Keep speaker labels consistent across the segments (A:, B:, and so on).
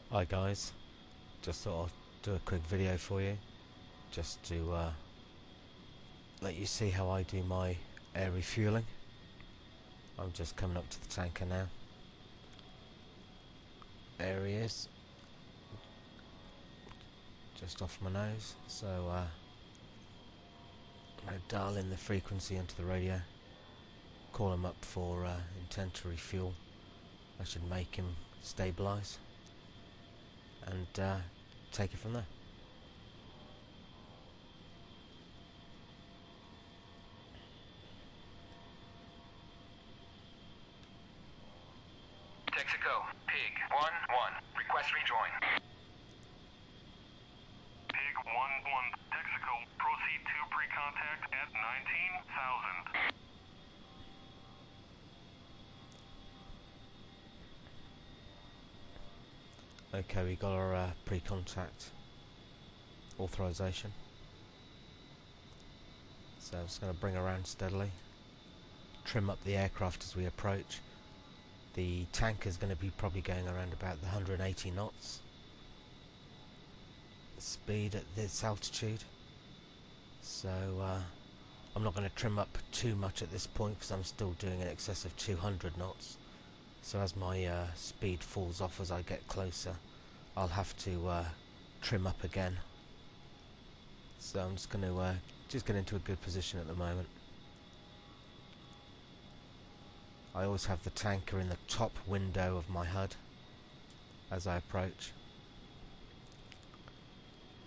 A: Hi guys, just thought I'd do a quick video for you just to let you see how I do my air refueling. I'm just coming up to the tanker now. There he is, just off my nose, so I'm going to dial in the frequency into the radio, call him up for intent to refuel. I should make him stabilise and take it from there.
B: Texaco, Pig 1-1, request rejoin.
C: Pig 1-1, Texaco, proceed to pre-contact at 19,000.
A: Okay, we got our pre-contact authorization. So I'm just going to bring around steadily, trim up the aircraft as we approach. The tanker is going to be probably going around about the 180 knots speed at this altitude. So I'm not going to trim up too much at this point because I'm still doing in excess of 200 knots. So as my speed falls off as I get closer, I'll have to trim up again. So I'm just going to just get into a good position at the moment. I always have the tanker in the top window of my HUD as I approach,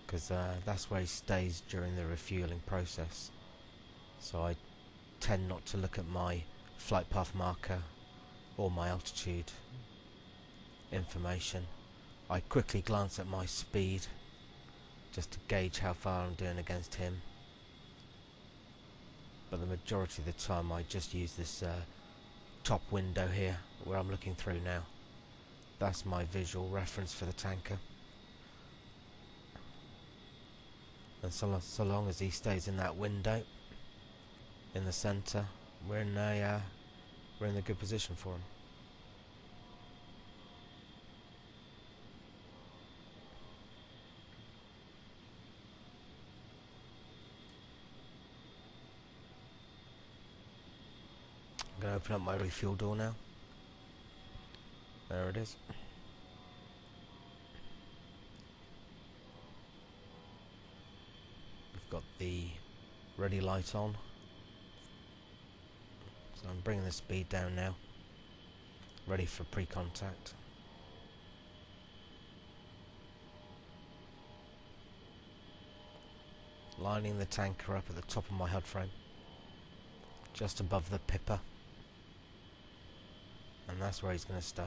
A: because that's where he stays during the refueling process. So I tend not to look at my flight path marker or my altitude information. I quickly glance at my speed just to gauge how far I'm doing against him, but the majority of the time I just use this top window here where I'm looking through now. That's my visual reference for the tanker, and so long as he stays in that window in the center, we're in a good position for him. I'm going to open up my refuel door now. There it is. We've got the ready light on. So I'm bringing the speed down now, ready for pre-contact. Lining the tanker up at the top of my HUD frame, just above the pipper, and that's where he's going to stay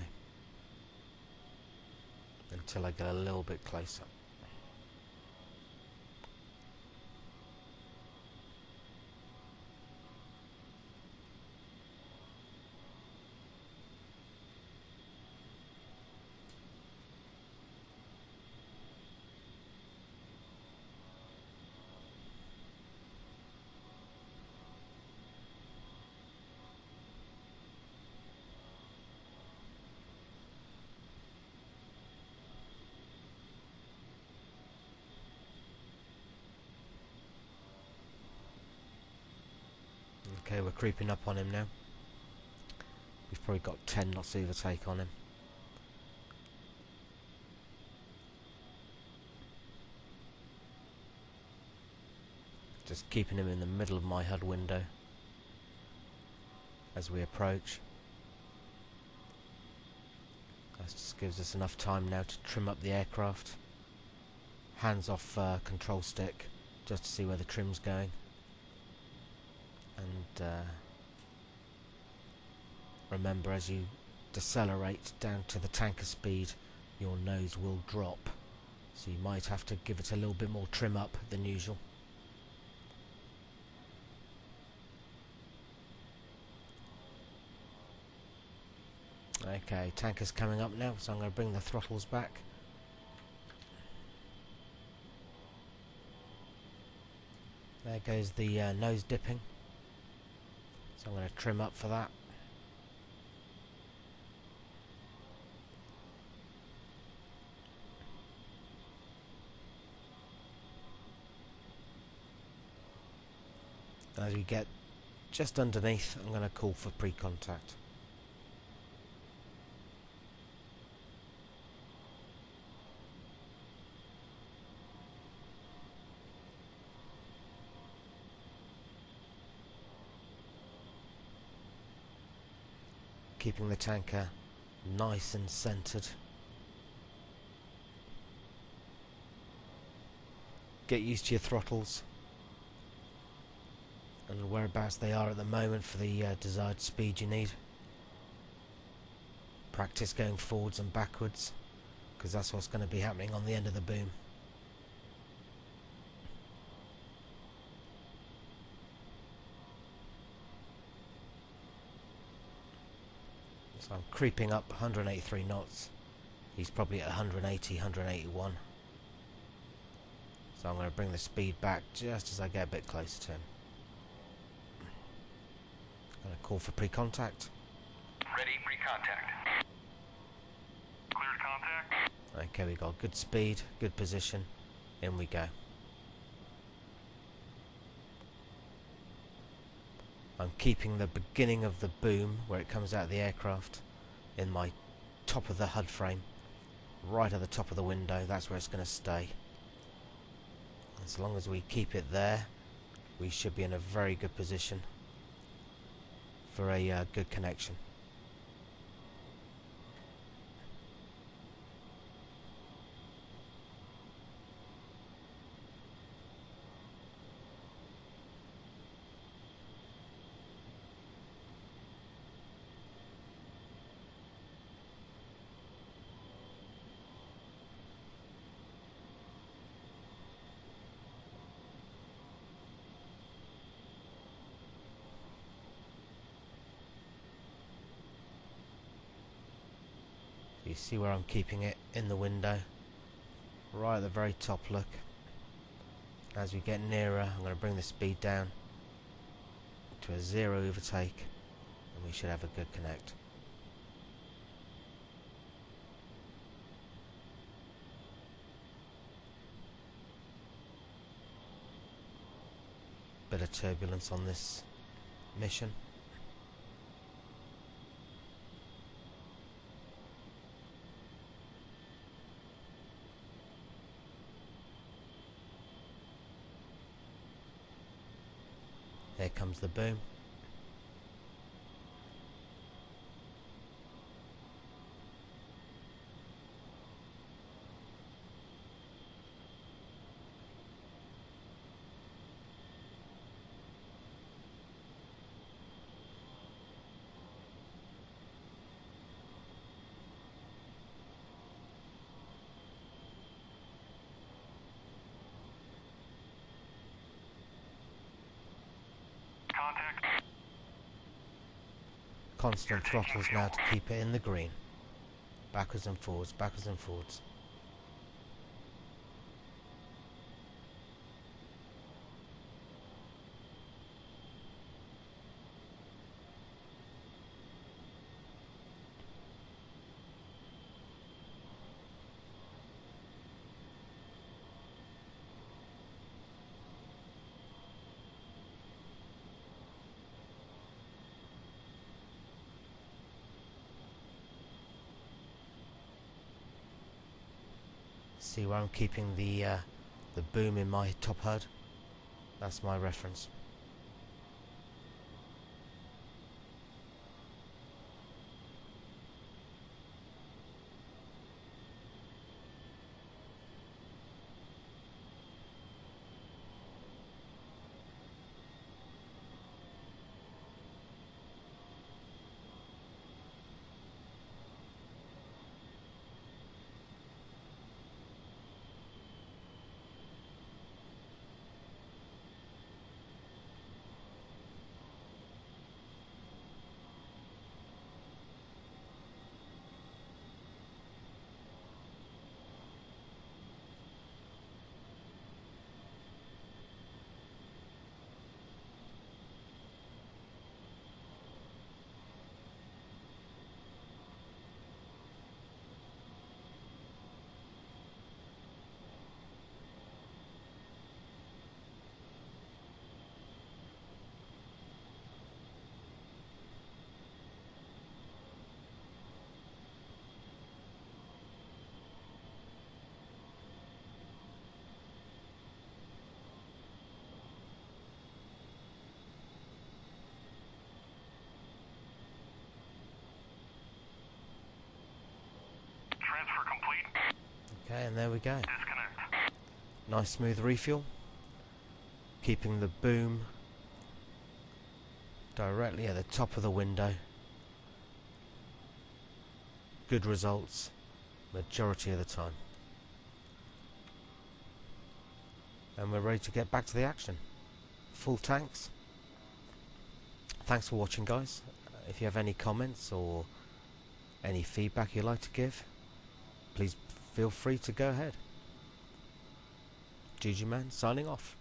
A: until I get a little bit closer. Okay, we're creeping up on him now. We've probably got 10 knots overtake on him. Just keeping him in the middle of my HUD window as we approach. That just gives us enough time now to trim up the aircraft. Hands off control stick just to see where the trim's going. And remember, as you decelerate down to the tanker speed, your nose will drop, so you might have to give it a little bit more trim up than usual. Okay, tanker's coming up now, so I'm going to bring the throttles back. There goes the nose dipping. So I'm going to trim up for that. As we get just underneath, I'm going to call for pre-contact. Keeping the tanker nice and centered. Get used to your throttles and whereabouts they are at the moment for the desired speed you need. Practice going forwards and backwards, because that's what's going to be happening on the end of the boom. So I'm creeping up 183 knots. He's probably at 180, 181. So I'm going to bring the speed back just as I get a bit closer to him. I'm going to call for pre-contact.
B: Ready, pre-contact.
C: Cleared contact.
A: Okay, we got good speed, good position. In we go. I'm keeping the beginning of the boom, where it comes out of the aircraft, in my top of the HUD frame. Right at the top of the window, that's where it's going to stay. As long as we keep it there, we should be in a very good position for a good connection. You see where I'm keeping it in the window, right at the very top. Look, as we get nearer, I'm going to bring the speed down to a 0 overtake, and we should have a good connect. Bit of turbulence on this mission. Here comes the boom.
C: Contact.
A: Constant throttles now to keep it in the green. Backwards and forwards, backwards and forwards. See where I'm keeping the boom in my top HUD? That's my reference. Okay, and there we go.
C: Disconnect.
A: Nice smooth refuel. Keeping the boom directly at the top of the window. Good results majority of the time. And we're ready to get back to the action. Full tanks. Thanks for watching, guys. If you have any comments or any feedback you'd like to give, please feel free to go ahead. JuJuMan signing off.